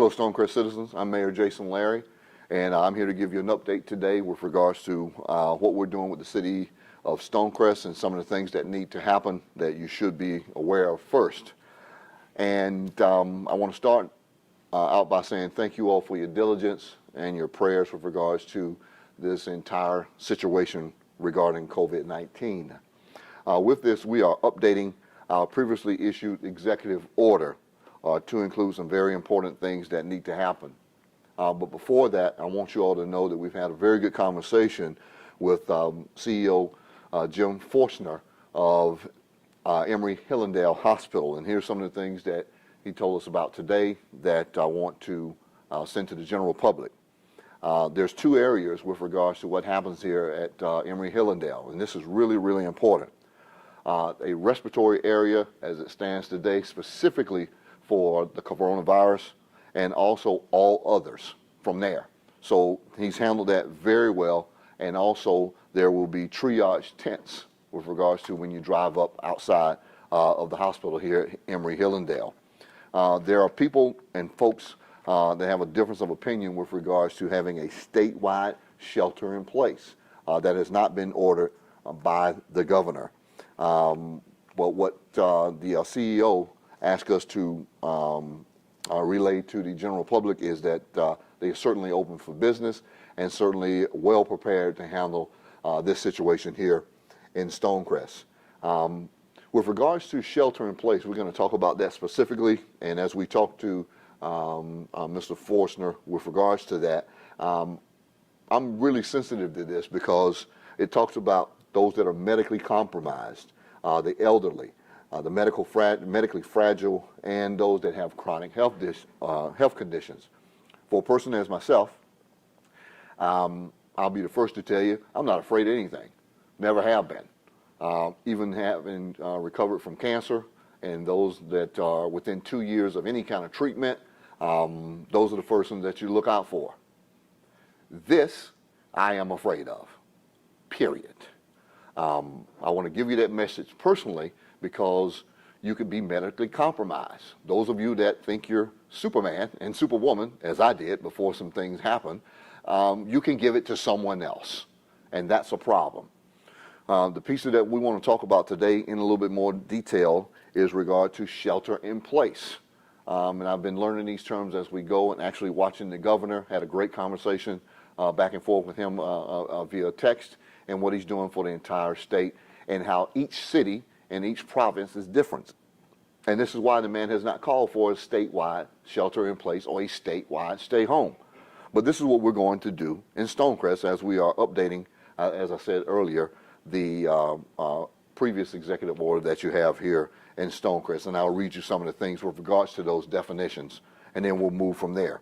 Hello, Stonecrest citizens. I'm Mayor Jason Lary, and I'm here to give you an update today with regards to what we're doing with the city of Stonecrest and some of the things that need to happen that you should be aware of first. And I want to start out by saying thank you all for your diligence and your prayers with regards to this entire situation regarding COVID-19. With this, we are updating our previously issued executive order to include some very important things that need to happen. But before that, I want you all to know that we've had a very good conversation with CEO Jim Forstner of Emory Hillendale Hospital. And here's some of the things that he told us about today that I want to send to the general public. There's two areas with regards to what happens here at Emory Hillendale, and this is really, really important. A respiratory area as it stands today, specifically for the coronavirus, and also all others from there. So he's handled that very well, and also there will be triage tents with regards to when you drive up outside of the hospital here at Emory Hillendale. There are people and folks that have a difference of opinion with regards to having a statewide shelter in place that has not been ordered by the governor. But what the CEO asked us to relay to the general public is that they are certainly open for business and certainly well prepared to handle this situation here in Stonecrest. With regards to shelter in place, we're going to talk about that specifically, and as we talk to Mr. Forstner with regards to that, I'm really sensitive to this because it talks about those that are medically compromised, the elderly, the medically fragile, and those that have chronic health conditions. For a person as myself, I'll be the first to tell you, I'm not afraid of anything. Never have been. Even having recovered from cancer, and those that are within 2 years of any kind of treatment, those are the first ones that you look out for. This, I am afraid of, period. I want to give you that message personally because you could be medically compromised. Those of you that think you're Superman and Superwoman, as I did before some things happened, you can give it to someone else, and that's a problem. The piece that we want to talk about today in a little bit more detail is regard to shelter in place. And I've been learning these terms as we go and actually watching the governor. Had a great conversation back and forth with him via text and what he's doing for the entire state and how each city and each province is different. And this is why the man has not called for a statewide shelter in place or a statewide stay home. But this is what we're going to do in Stonecrest as we are updating, as I said earlier, the previous executive order that you have here in Stonecrest. And I'll read you some of the things with regards to those definitions, and then we'll move from there.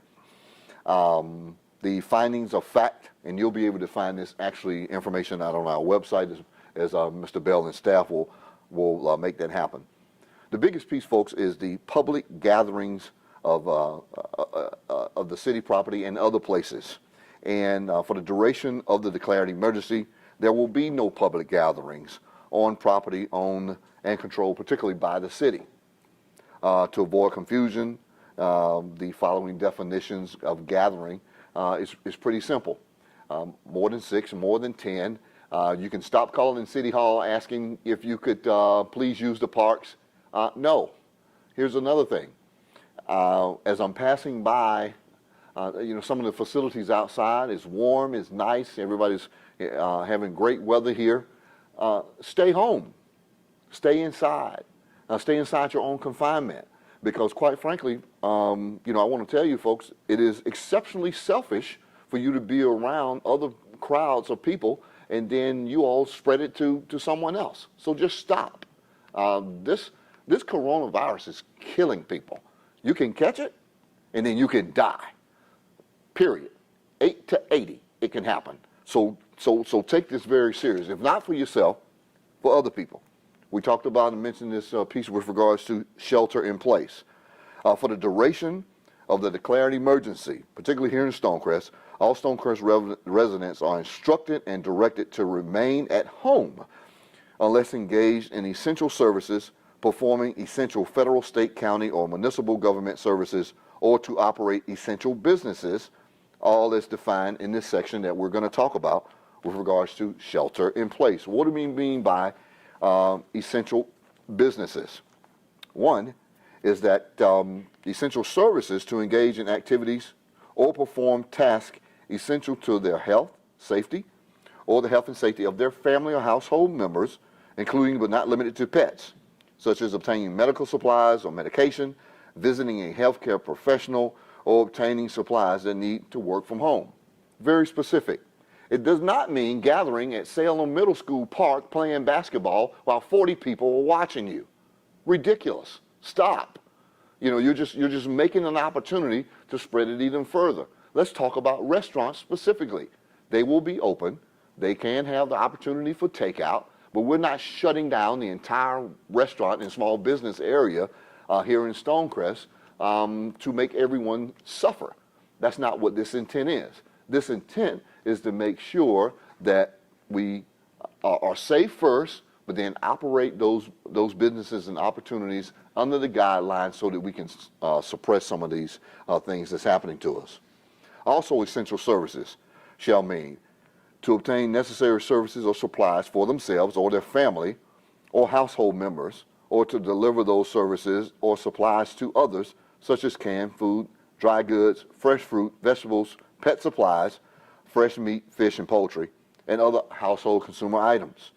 The findings of fact, and you'll be able to find this actually information out on our website as Mr. Bell and staff will make that happen. The biggest piece, folks, is the public gatherings of the city property and other places. And for the duration of the declared emergency, there will be no public gatherings on property owned and controlled, particularly by the city. To avoid confusion, the following definitions of gathering is pretty simple. More than 6, more than 10. You can stop calling City Hall asking if you could please use the parks. No. Here's another thing. As I'm passing by, some of the facilities outside is warm, it's nice, everybody's having great weather here. Stay home. Stay inside. Stay inside your own confinement. Because quite frankly, I want to tell you folks, it is exceptionally selfish for you to be around other crowds of people and then you all spread it to someone else. So just stop. This coronavirus is killing people. You can catch it and then you can die. Period. 8 to 80, it can happen. So take this very serious. If not for yourself, for other people. We talked about and mentioned this piece with regards to shelter in place. For the duration of the declared emergency, particularly here in Stonecrest, all Stonecrest residents are instructed and directed to remain at home unless engaged in essential services, performing essential federal, state, county, or municipal government services, or to operate essential businesses, all is defined in this section that we're going to talk about with regards to shelter in place. What do we mean by essential businesses? One is that essential services to engage in activities or perform tasks essential to their health, safety, or the health and safety of their family or household members, including but not limited to pets, such as obtaining medical supplies or medication, visiting a healthcare professional, or obtaining supplies that need to work from home. Very specific. It does not mean gathering at Salem Middle School Park playing basketball while 40 people are watching you. Ridiculous. Stop. You know, you're just making an opportunity to spread it even further. Let's talk about restaurants specifically. They will be open. They can have the opportunity for takeout, but we're not shutting down the entire restaurant and small business area here in Stonecrest to make everyone suffer. That's not what this intent is. This intent is to make sure that we are safe first, but then operate those businesses and opportunities under the guidelines so that we can suppress some of these things that's happening to us. Also, essential services shall mean to obtain necessary services or supplies for themselves or their family or household members, or to deliver those services or supplies to others, such as canned food, dry goods, fresh fruit, vegetables, pet supplies, fresh meat, fish, and poultry, and other household consumer items.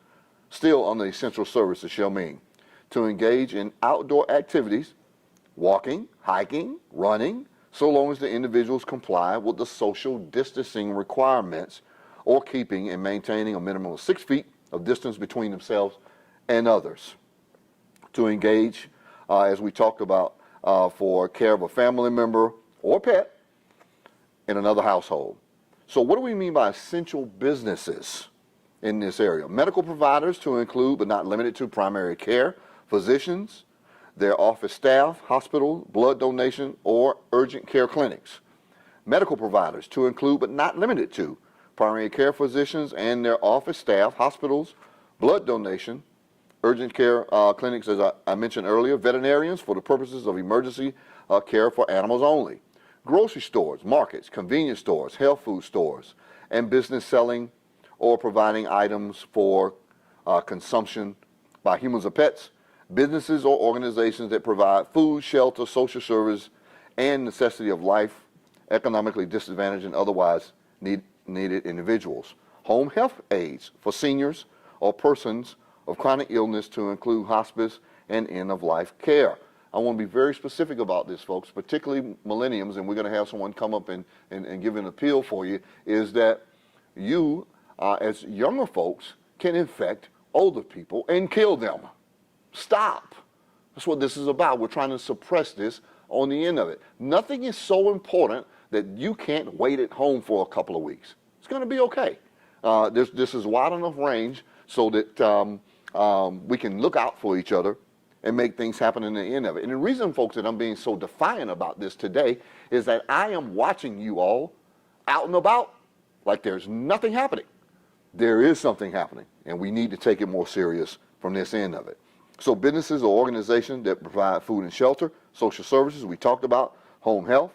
Still under essential services shall mean to engage in outdoor activities, walking, hiking, running, so long as the individuals comply with the social distancing requirements, or keeping and maintaining a minimum of 6 feet of distance between themselves and others. To engage, as we talked about, for care of a family member or pet in another household. So what do we mean by essential businesses in this area? Medical providers, to include but not limited to primary care, physicians, their office staff, hospital, blood donation, or urgent care clinics. Medical providers, to include but not limited to primary care physicians and their office staff, hospitals, blood donation, urgent care clinics, as I mentioned earlier, veterinarians for the purposes of emergency care for animals only, grocery stores, markets, convenience stores, health food stores, and business selling or providing items for consumption by humans or pets, businesses or organizations that provide food, shelter, social service, and necessity of life, economically disadvantaged and otherwise needed individuals. Home health aides for seniors or persons of chronic illness, to include hospice and end-of-life care. I want to be very specific about this, folks, particularly millennials, and we're going to have someone come up and give an appeal for you, is that you, as younger folks, can infect older people and kill them. Stop. That's what this is about. We're trying to suppress this on the end of it. Nothing is so important that you can't wait at home for a couple of weeks. It's going to be okay. This is wide enough range so that we can look out for each other and make things happen in the end of it. And the reason, folks, that I'm being so defiant about this today is that I am watching you all out and about like there's nothing happening. There is something happening, and we need to take it more serious from this end of it. So businesses or organizations that provide food and shelter, social services, we talked about, home health.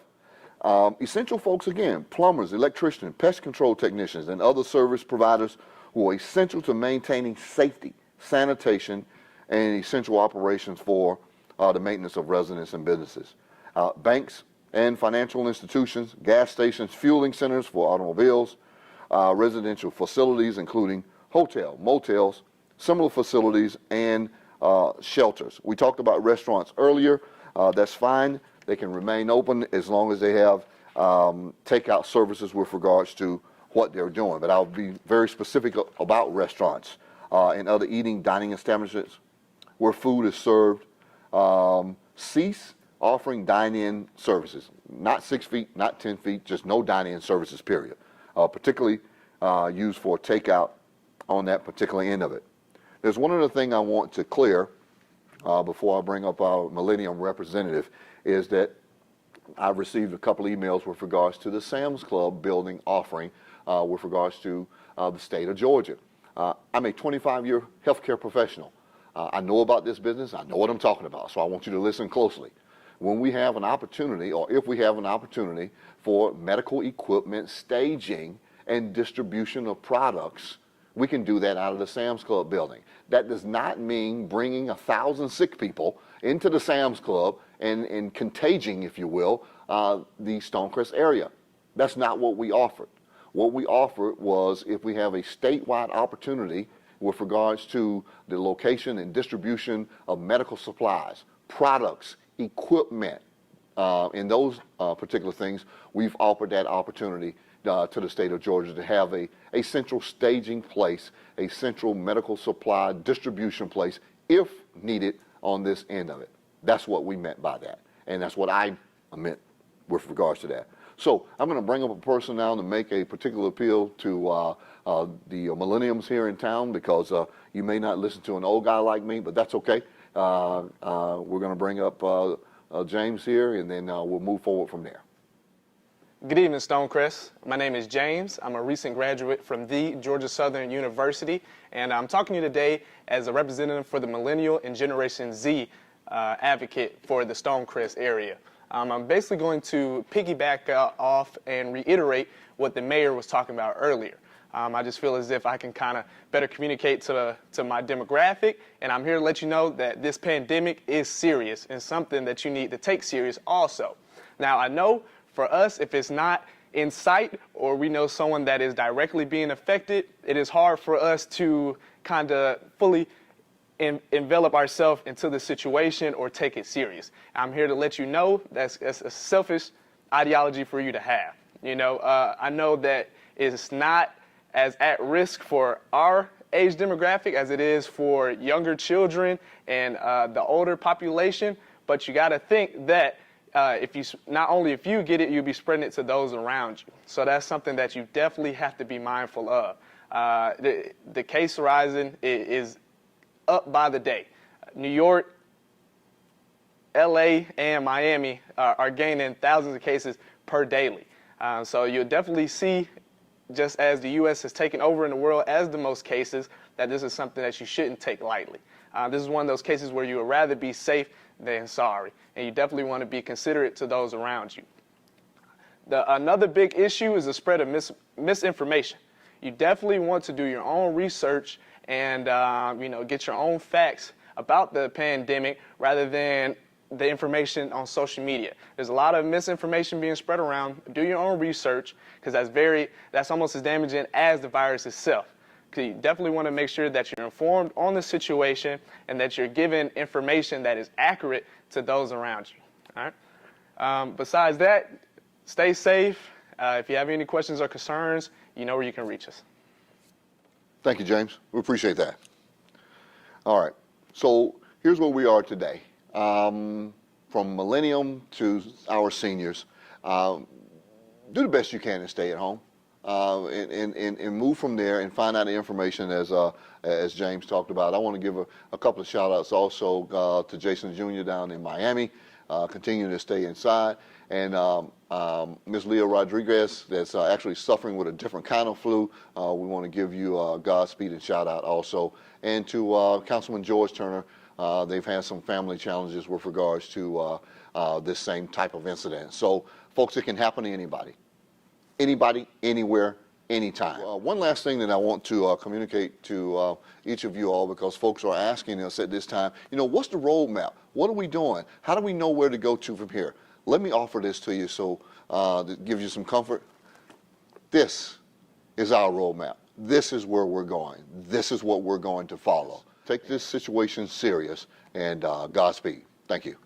Essential folks, again, plumbers, electricians, pest control technicians, and other service providers who are essential to maintaining safety, sanitation, and essential operations for the maintenance of residents and businesses. Banks and financial institutions, gas stations, fueling centers for automobiles, residential facilities, including hotel, motels, similar facilities, and shelters. We talked about restaurants earlier. That's fine. They can remain open as long as they have takeout services with regards to what they're doing. But I'll be very specific about restaurants and other eating, dining establishments where food is served. Cease offering dine-in services. Not 6 feet, not 10 feet, just no dine-in services, period. Particularly used for takeout on that particular end of it. There's one other thing I want to clear before I bring up our Millennium representative, is that I've received a couple emails with regards to the Sam's Club building offering with regards to the state of Georgia. I'm a 25-year healthcare professional. I know about this business. I know what I'm talking about, so I want you to listen closely. When we have an opportunity, or if we have an opportunity for medical equipment staging and distribution of products, we can do that out of the Sam's Club building. That does not mean bringing 1,000 sick people into the Sam's Club and contaging, if you will, the Stonecrest area. That's not what we offered. What we offered was, if we have a statewide opportunity with regards to the location and distribution of medical supplies, products, equipment, and those particular things, we've offered that opportunity to the state of Georgia to have a central staging place, a central medical supply distribution place, if needed, on this end of it. That's what we meant by that, and that's what I meant with regards to that. So I'm going to bring up a person now to make a particular appeal to the millenniums here in town, because you may not listen to an old guy like me, but that's okay. We're going to bring up James here, and then we'll move forward from there. Good evening, Stonecrest. My name is James. I'm a recent graduate from the Georgia Southern University, and I'm talking to you today as a representative for the Millennial and Generation Z advocate for the Stonecrest area. I'm basically going to piggyback off and reiterate what the mayor was talking about earlier. I just feel as if I can kind of better communicate to my demographic, and I'm here to let you know that this pandemic is serious and something that you need to take serious also. Now, I know for us, if it's not in sight or we know someone that is directly being affected, it is hard for us to kind of fully envelop ourselves into the situation or take it serious. I'm here to let you know that's a selfish ideology for you to have. You know, I know that it's not as at risk for our age demographic as it is for younger children and the older population, but you got to think that not only if you get it, you'll be spreading it to those around you. So that's something that you definitely have to be mindful of. The case rising is up by the day. New York, LA, and Miami are gaining thousands of cases per daily. So you'll definitely see, just as the U.S. has taken over in the world as the most cases, that this is something that you shouldn't take lightly. This is one of those cases where you would rather be safe than sorry, and you definitely want to be considerate to those around you. Another big issue is the spread of misinformation. You definitely want to do your own research and get your own facts about the pandemic rather than the information on social media. There's a lot of misinformation being spread around. Do your own research, because that's almost as damaging as the virus itself. You definitely want to make sure that you're informed on the situation and that you're given information that is accurate to those around you. All right. Besides that, stay safe. If you have any questions or concerns, you know where you can reach us. Thank you, James. We appreciate that. All right. So here's where we are today. From millennium to our seniors, do the best you can and stay at home. And move from there and find out the information as James talked about. I want to give a couple of shout outs also to Jason Jr. down in Miami, continuing to stay inside, and Ms. Leah Rodriguez that's actually suffering with a different kind of flu. We want to give you Godspeed and shout out also. And to Councilman George Turner, they've had some family challenges with regards to this same type of incident. So folks, it can happen to anybody. Anybody, anywhere, anytime. One last thing that I want to communicate to each of you all, because folks are asking us at this time, what's the roadmap? What are we doing? How do we know where to go to from here? Let me offer this to you so that gives you some comfort. This is our roadmap. This is where we're going. This is what we're going to follow. Take this situation serious, and Godspeed. Thank you.